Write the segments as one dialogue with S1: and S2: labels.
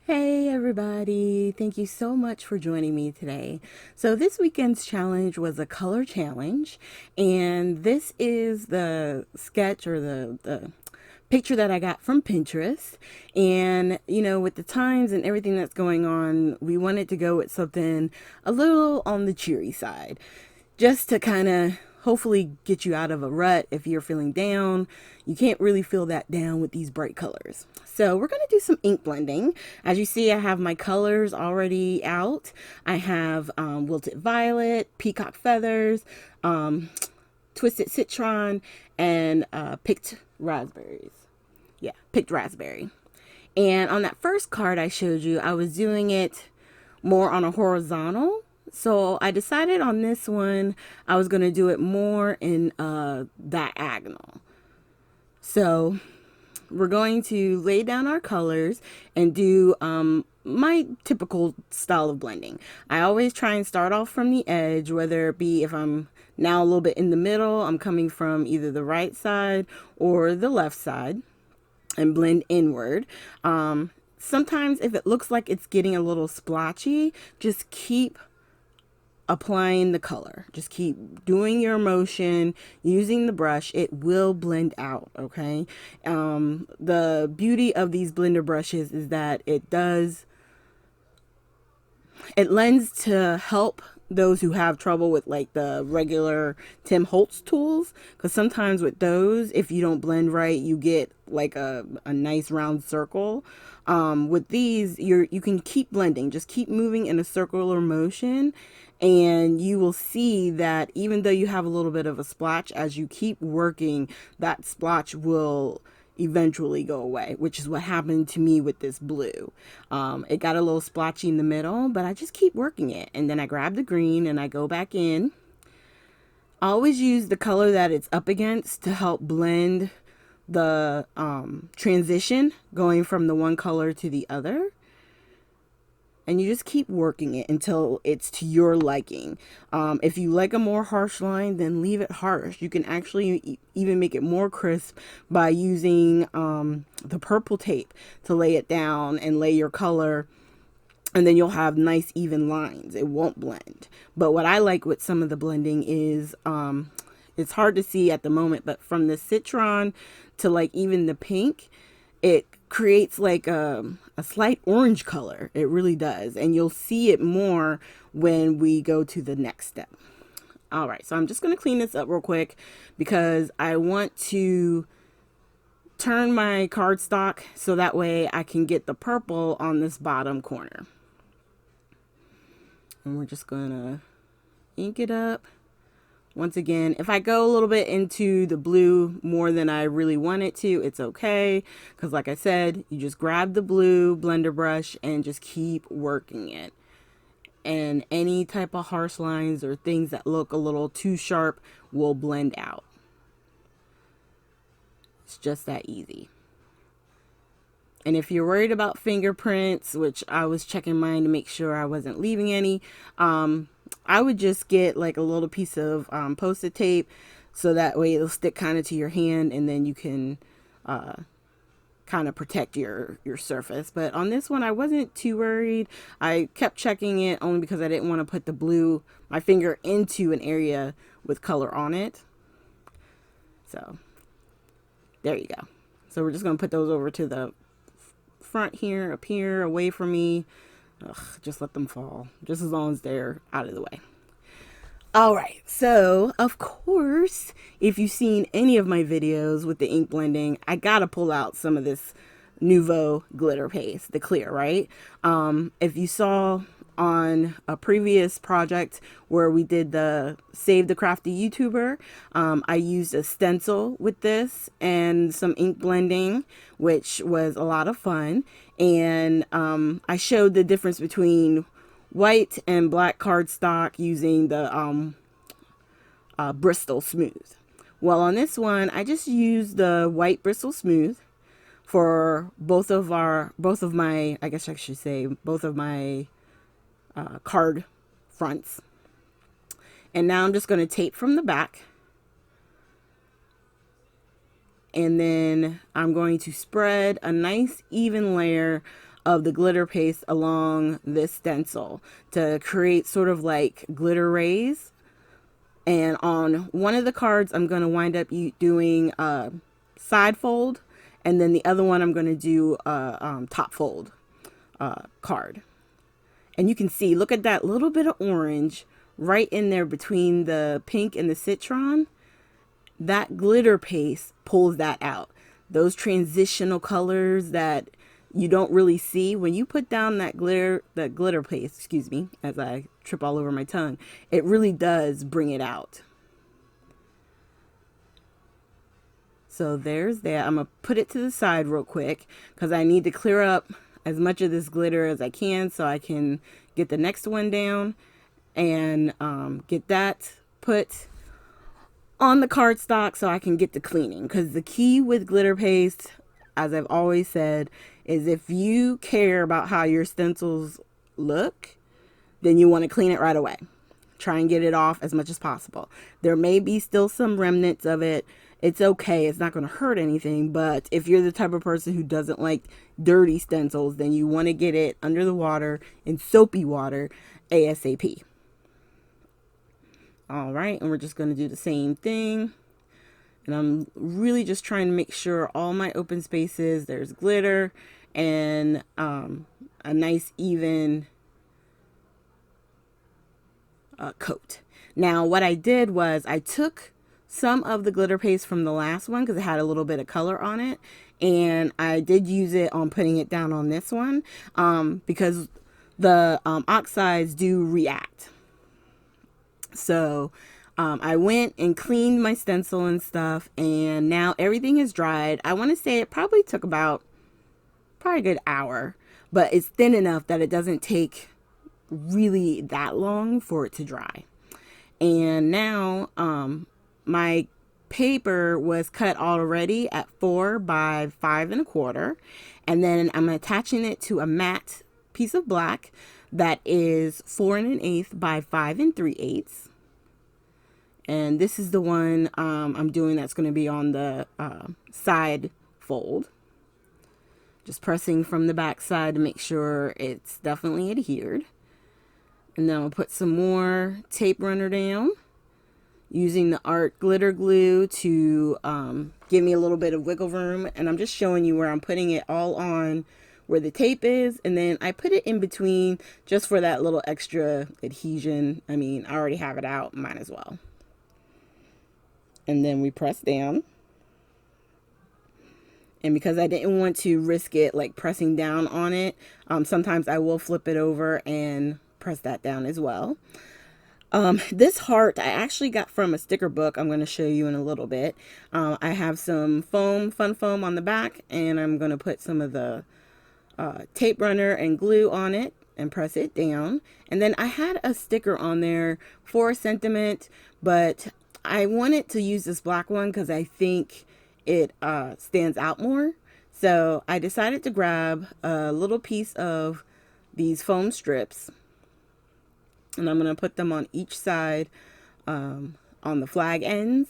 S1: Hey everybody, thank you so much for joining me today. So this weekend's challenge was a color challenge, and this is the sketch or the picture that I got from Pinterest. And with the times and everything that's going on, we wanted to go with something a little on the cheery side, just to kind of hopefully get you out of a rut if you're feeling down. You can't really feel that down with these bright colors. So we're going to do some ink blending. As you see, I have my colors already out. I have Wilted Violet, Peacock Feathers, Twisted Citron, and picked raspberries. Yeah, picked raspberry. And on that first card I showed you, I was doing it more on a horizontal. So I decided on this one, I was going to do it more in diagonal. So we're going to lay down our colors and do my typical style of blending. I always try and start off from the edge, whether it be if I'm now a little bit in the middle, I'm coming from either the right side or the left side and blend inward. Sometimes if it looks like it's getting a little splotchy, just keep applying the color. Just keep doing your motion using the brush. It will blend out, okay? The beauty of these blender brushes is that it lends to help those who have trouble with like the regular Tim Holtz tools, because sometimes with those, if you don't blend right, you get like a nice round circle. With these, you can keep blending, just keep moving in a circular motion, and you will see that even though you have a little bit of a splotch, as you keep working, that splotch will eventually go away, which is what happened to me with this blue. It got a little splotchy in the middle, but I just keep working it. And then I grab the green and I go back in. I always use the color that it's up against to help blend the transition going from the one color to the other. And you just keep working it until it's to your liking. If you like a more harsh line, then leave it harsh. You can actually even make it more crisp by using the purple tape to lay it down and lay your color, and then you'll have nice even lines. It won't blend. But what I like with some of the blending is it's hard to see at the moment, but from the citron to like even the pink, it creates like a slight orange color. It really does. And you'll see it more when we go to the next step. All right, so I'm just going to clean this up real quick because I want to turn my cardstock so that way I can get the purple on this bottom corner. And we're just going to ink it up. Once again, if I go a little bit into the blue more than I really want it to, it's okay. Because like I said, you just grab the blue blender brush and just keep working it. And any type of harsh lines or things that look a little too sharp will blend out. It's just that easy. And if you're worried about fingerprints, which I was checking mine to make sure I wasn't leaving any, I would just get like a little piece of Post-it tape so that way it'll stick kind of to your hand, and then you can kind of protect your surface. But on this one, I wasn't too worried. I kept checking it only because I didn't want to put my finger into an area with color on it. So there you go. So we're just going to put those over to the front here, up here, away from me. Just let them fall, just as long as they're out of the way. All right, so of course, if you've seen any of my videos with the ink blending, I gotta pull out some of this Nuvo glitter paste, the clear, right? If you saw on a previous project where we did the Save the Crafty YouTuber, I used a stencil with this and some ink blending, which was a lot of fun. And I showed the difference between white and black cardstock using the Bristol Smooth. Well, on this one, I just used the white Bristol Smooth for both of my, I guess I should say, both of my card fronts. And now I'm just going to tape from the back. And then I'm going to spread a nice even layer of the glitter paste along this stencil to create sort of like glitter rays. And on one of the cards, I'm going to wind up doing a side fold. And then the other one, I'm going to do a top fold card. And you can see, look at that little bit of orange right in there between the pink and the citron. That glitter paste pulls that out. Those transitional colors that you don't really see when you put down that glitter paste, excuse me, as I trip all over my tongue, it really does bring it out. So there's that. I'm going to put it to the side real quick because I need to clear up as much of this glitter as I can so I can get the next one down and get that put on the cardstock so I can get to cleaning. Because the key with glitter paste, as I've always said, is if you care about how your stencils look, then you want to clean it right away. Try and get it off as much as possible. There may be still some remnants of it. It's okay. It's not going to hurt anything. But if you're the type of person who doesn't like dirty stencils, then you want to get it under the water in soapy water ASAP. All right. And we're just going to do the same thing. And I'm really just trying to make sure all my open spaces, there's glitter and a nice even coat. Now what I did was I took some of the glitter paste from the last one because it had a little bit of color on it, and I did use it on putting it down on this one because the oxides do react. So I went and cleaned my stencil and stuff, and now everything is dried. I want to say it probably took probably a good hour, but it's thin enough that it doesn't take really that long for it to dry. And now my paper was cut already at 4 by 5 1/4, and then I'm attaching it to a matte piece of black that is 4 1/8 by 5 3/8. And this is the one I'm doing that's going to be on the side fold. Just pressing from the back side to make sure it's definitely adhered. And then I'll put some more tape runner down using the art glitter glue to give me a little bit of wiggle room. And I'm just showing you where I'm putting it all on where the tape is. And then I put it in between just for that little extra adhesion. I mean, I already have it out, might as well. And then we press down. And because I didn't want to risk it like pressing down on it, sometimes I will flip it over and press that down as well. This heart I actually got from a sticker book I'm going to show you in a little bit. I have some foam, fun foam on the back, and I'm going to put some of the tape runner and glue on it and press it down. And then I had a sticker on there for sentiment, but I wanted to use this black one because I think it stands out more. So I decided to grab a little piece of these foam strips, and I'm going to put them on each side on the flag ends.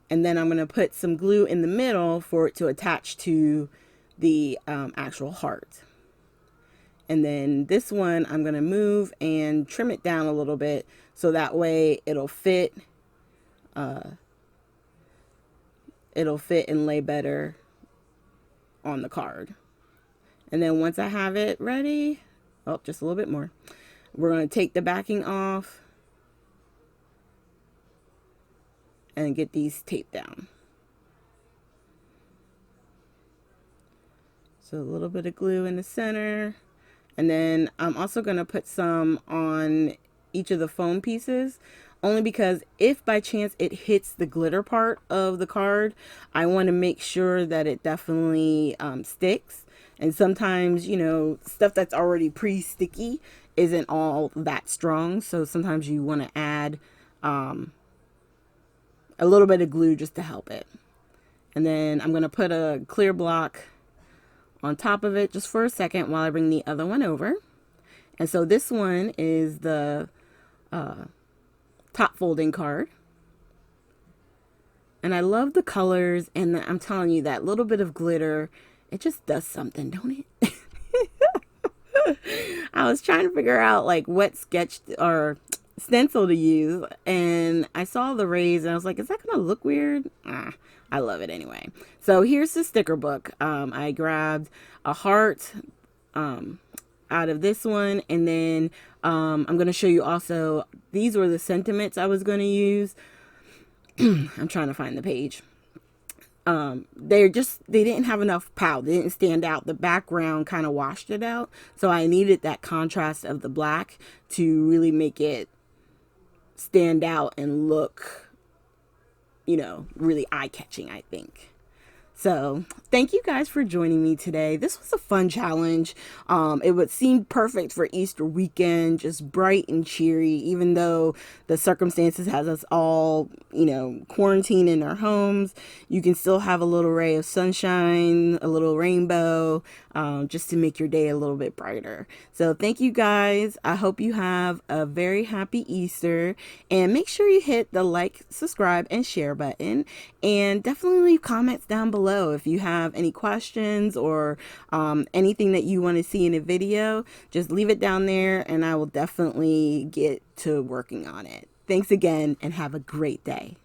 S1: And then I'm going to put some glue in the middle for it to attach to the actual heart. And then this one I'm going to move and trim it down a little bit so that way it'll fit and lay better on the card. And then once I have it ready, oh, just a little bit more. We're going to take the backing off and get these taped down. So a little bit of glue in the center. And then I'm also going to put some on each of the foam pieces, only because if by chance it hits the glitter part of the card, I want to make sure that it definitely sticks. And sometimes, you know, stuff that's already pre-sticky isn't all that strong. So sometimes you want to add a little bit of glue just to help it. And then I'm going to put a clear block on top of it just for a second while I bring the other one over. And so this one is the top folding card. And I love the colors, and I'm telling you, that little bit of glitter, it just does something, don't it? I was trying to figure out like what sketch or stencil to use, and I saw the rays and I was like, is that gonna look weird? I love it anyway. So here's the sticker book. I grabbed a heart out of this one, and then I'm going to show you also, these were the sentiments I was going to use. I'm trying to find the page. They didn't have enough pow. They didn't stand out. The background kind of washed it out. So I needed that contrast of the black to really make it stand out and look, really eye-catching, I think. So thank you guys for joining me today. This was a fun challenge. It would seem perfect for Easter weekend, just bright and cheery, even though the circumstances has us all, quarantined in our homes. You can still have a little ray of sunshine, a little rainbow, just to make your day a little bit brighter. So thank you guys. I hope you have a very happy Easter, and make sure you hit the like, subscribe, and share button, and definitely leave comments down below if you have any questions or anything that you want to see in a video. Just leave it down there and I will definitely get to working on it. Thanks again and have a great day.